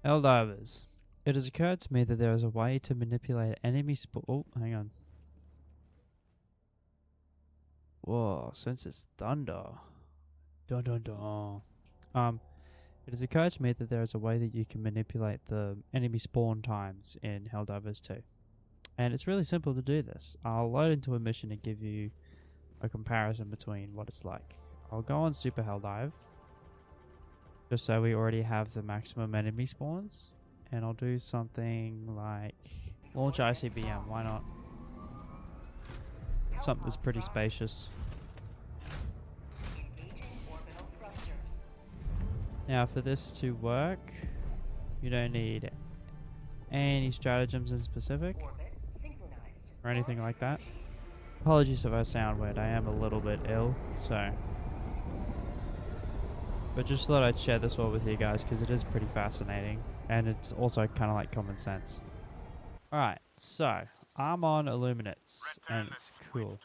Helldivers. It has occurred to me that there is a way to manipulate enemy spawn. Oh, hang on. Whoa, since it's thunder. Dun dun dun. It has occurred to me that there is a way that you can manipulate the enemy spawn times in Helldivers 2. And it's really simple to do this. I'll load into a mission and give you a comparison between what it's like. I'll go on Super Helldive, just so we already have the maximum enemy spawns. And I'll do something like launch ICBM, why not? Something that's pretty spacious. Now for this to work, you don't need any stratagems in specific or anything like that. Apologies if I sound weird, I am a little bit ill, so. But just thought I'd share this all with you guys because it is pretty fascinating and it's also kind of like common sense. Alright, so I'm on Illuminates and it's cool.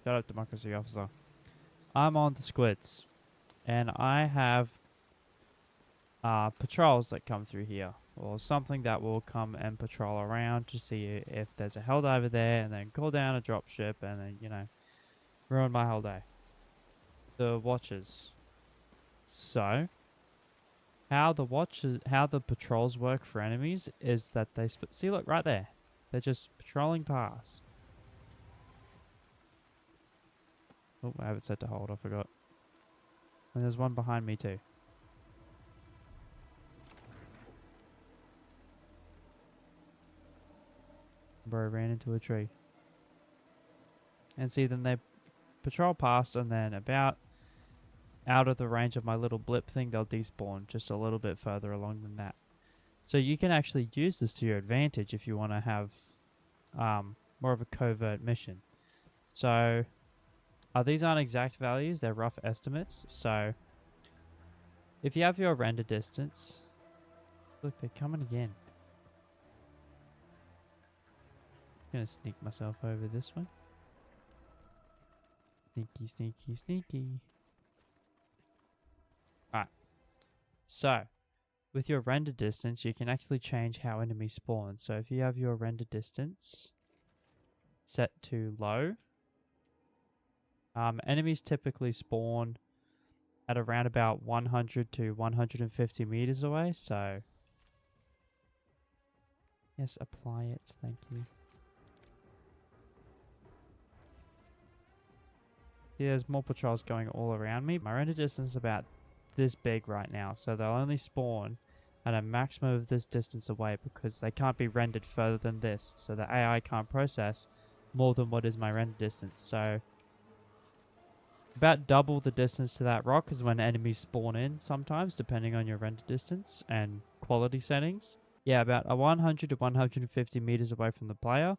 Shut up, Democracy Officer. I'm on the squids, and I have patrols that come through here, or something that will come and patrol around to see if there's a Helldiver there, and then call down a dropship, and then, you know, ruin my whole day. The watchers. So, how the patrols work for enemies is that they see, look right there, they're just patrolling past. Oh, I have it set to hold, I forgot. And there's one behind me too. Bro ran into a tree. And see, then they patrol past and then about out of the range of my little blip thing, they'll despawn just a little bit further along than that. So you can actually use this to your advantage if you want to have more of a covert mission. So these aren't exact values, they're rough estimates. So if you have your render distance, look, they're coming again. I'm gonna sneak myself over this one. Sneaky, sneaky, sneaky. Alright. So with your render distance, you can actually change how enemies spawn. So if you have your render distance set to low, enemies typically spawn at around about 100 to 150 meters away, so yes, apply it, thank you. Yeah, there's more patrols going all around me. My render distance is about this big right now, so they'll only spawn at a maximum of this distance away because they can't be rendered further than this, so the AI can't process more than what is my render distance. So about double the distance to that rock is when enemies spawn in sometimes, depending on your render distance and quality settings. Yeah, about 100 to 150 meters away from the player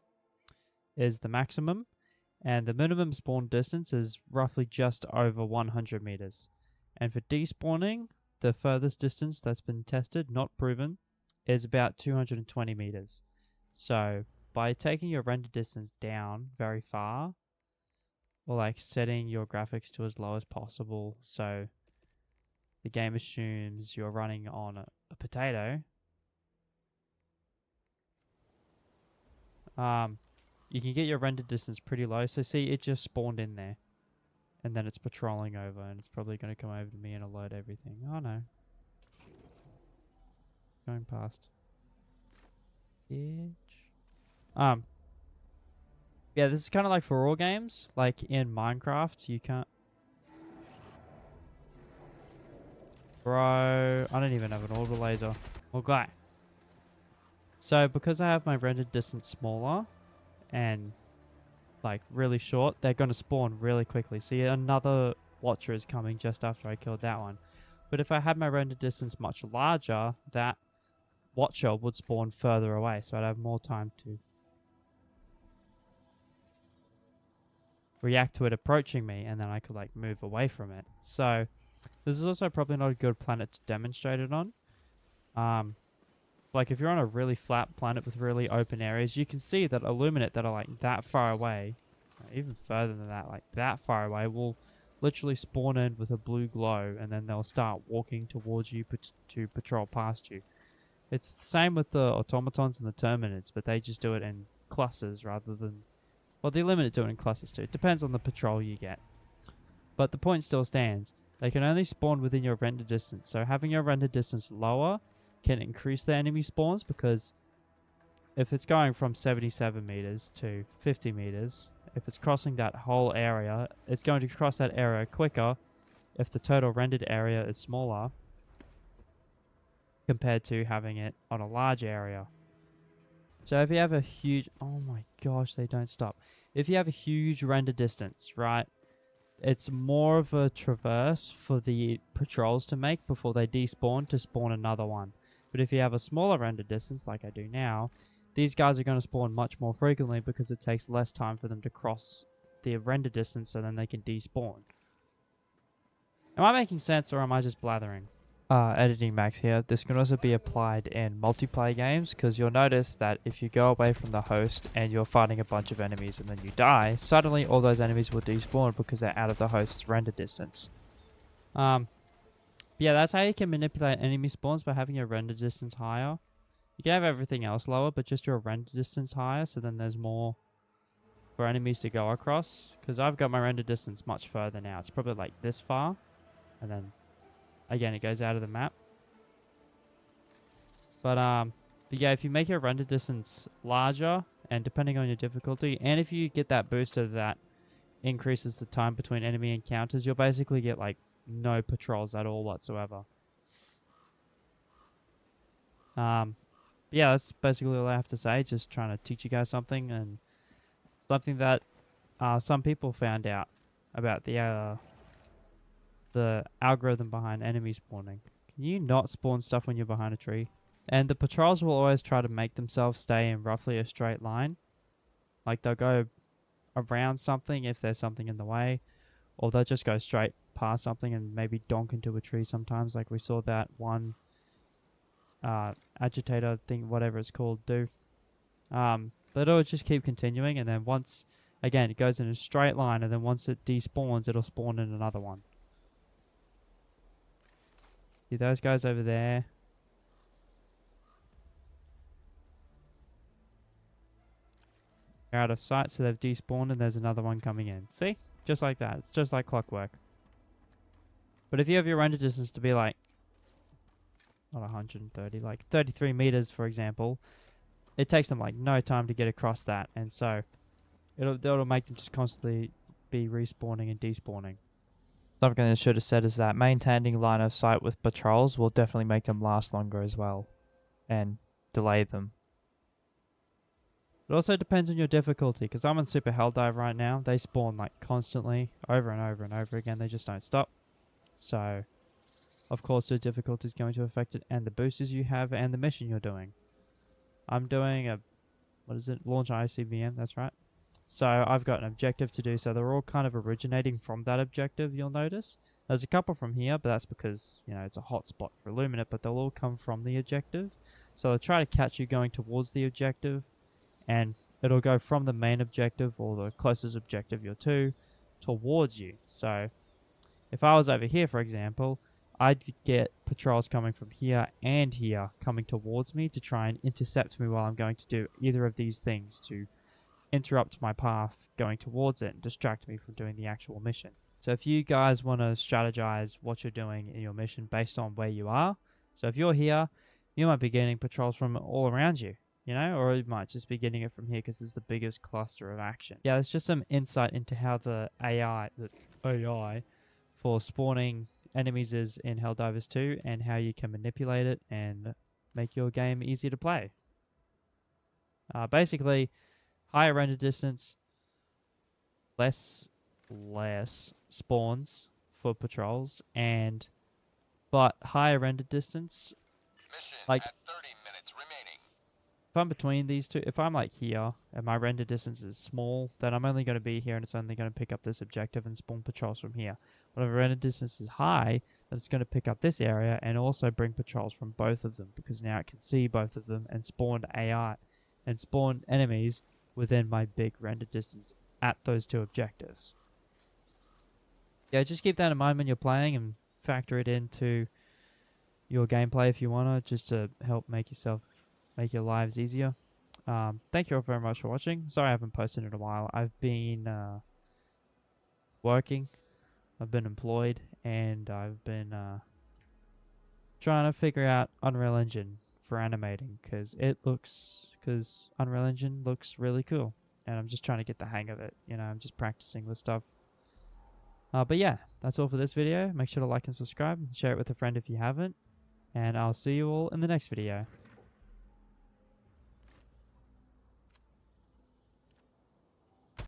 is the maximum, and the minimum spawn distance is roughly just over 100 meters. And for despawning, the furthest distance that's been tested, not proven, is about 220 meters. So by taking your render distance down very far, or like setting your graphics to as low as possible so the game assumes you're running on a potato, you can get your render distance pretty low. So see, it just spawned in there and then it's patrolling over and it's probably going to come over to me and alert everything. Oh no, going past. Bitch. Yeah, this is kind of like for all games. Like in Minecraft, you can't... Bro, I don't even have an orbital laser. Okay. So because I have my rendered distance smaller and like really short, they're going to spawn really quickly. See, another watcher is coming just after I killed that one. But if I had my rendered distance much larger, that watcher would spawn further away. So I'd have more time to react to it approaching me, and then I could like move away from it. So this is also probably not a good planet to demonstrate it on. Like if you're on a really flat planet with really open areas, you can see that Illuminate that are like that far away, even further than that, like that far away, will literally spawn in with a blue glow, and then they'll start walking towards you to patrol past you. It's the same with the automatons and the terminids, but they just do it in clusters rather than... Well, they limit it to it in clusters too. It depends on the patrol you get. But the point still stands. They can only spawn within your render distance, so having your render distance lower can increase the enemy spawns, because if it's going from 77 meters to 50 meters, if it's crossing that whole area, it's going to cross that area quicker if the total rendered area is smaller compared to having it on a large area. So if you have a huge... Oh my gosh, they don't stop. If you have a huge render distance, right, it's more of a traverse for the patrols to make before they despawn to spawn another one. But if you have a smaller render distance, like I do now, these guys are going to spawn much more frequently because it takes less time for them to cross the render distance, so then they can despawn. Am I making sense, or am I just blathering? Editing Max here. This can also be applied in multiplayer games, because you'll notice that if you go away from the host and you're fighting a bunch of enemies and then you die, suddenly all those enemies will despawn because they're out of the host's render distance. Yeah, that's how you can manipulate enemy spawns, by having your render distance higher. You can have everything else lower, but just your render distance higher, so then there's more for enemies to go across. Because I've got my render distance much further now. It's probably like this far, and then again, it goes out of the map. But yeah, if you make your render distance larger, and depending on your difficulty, and if you get that booster that increases the time between enemy encounters, you'll basically get like no patrols at all whatsoever. Yeah, that's basically all I have to say. Just trying to teach you guys something, and something that some people found out about the algorithm behind enemy spawning. Can you not spawn stuff when you're behind a tree? And the patrols will always try to make themselves stay in roughly a straight line. Like, they'll go around something if there's something in the way, or they'll just go straight past something and maybe donk into a tree sometimes, like we saw that one agitator thing, whatever it's called, do. But it'll just keep continuing, and then once, again, it goes in a straight line, and then once it despawns, it'll spawn in another one. See those guys over there? They're out of sight, so they've despawned, and there's another one coming in. See? Just like that. It's just like clockwork. But if you have your render distance to be like, not 130, like 33 meters, for example, it takes them like no time to get across that, and so it'll make them just constantly be respawning and despawning. Something I should have said is that maintaining line of sight with patrols will definitely make them last longer as well, and delay them. It also depends on your difficulty, because I'm on Super Helldive right now. They spawn like constantly, over and over and over again. They just don't stop. So, of course, the difficulty is going to affect it, and the boosters you have, and the mission you're doing. I'm doing a, what is it? Launch ICBM, that's right. So I've got an objective to do, so they're all kind of originating from that objective, you'll notice. There's a couple from here, but that's because, you know, it's a hot spot for Illuminate, but they'll all come from the objective. So they'll try to catch you going towards the objective, and it'll go from the main objective, or the closest objective you're to, towards you. So if I was over here, for example, I'd get patrols coming from here and here coming towards me to try and intercept me while I'm going to do either of these things, to interrupt my path going towards it and distract me from doing the actual mission. So if you guys want to strategize what you're doing in your mission based on where you are, so if you're here, you might be getting patrols from all around you, you know, or you might just be getting it from here because it's the biggest cluster of action. Yeah, there's just some insight into how the AI for spawning enemies is in Helldivers 2, and how you can manipulate it and make your game easier to play. Basically, higher render distance, less spawns for patrols, but higher render distance. Mission like at 30 minutes remaining. If I'm between these two, if I'm like here and my render distance is small, then I'm only going to be here, and it's only going to pick up this objective and spawn patrols from here. When the render distance is high, then it's going to pick up this area and also bring patrols from both of them, because now it can see both of them and spawn AI and spawn enemies within my big render distance at those two objectives. yeah, just keep that in mind when you're playing and factor it into your gameplay if you wanna, just to help make your lives easier. Thank you all very much for watching. Sorry I haven't posted in a while. I've been working, I've been employed, and I've been trying to figure out Unreal Engine for animating, because Unreal Engine looks really cool, and I'm just trying to get the hang of it. You know, I'm just practicing with stuff. But yeah, that's all for this video. Make sure to like and subscribe, and share it with a friend if you haven't, and I'll see you all in the next video.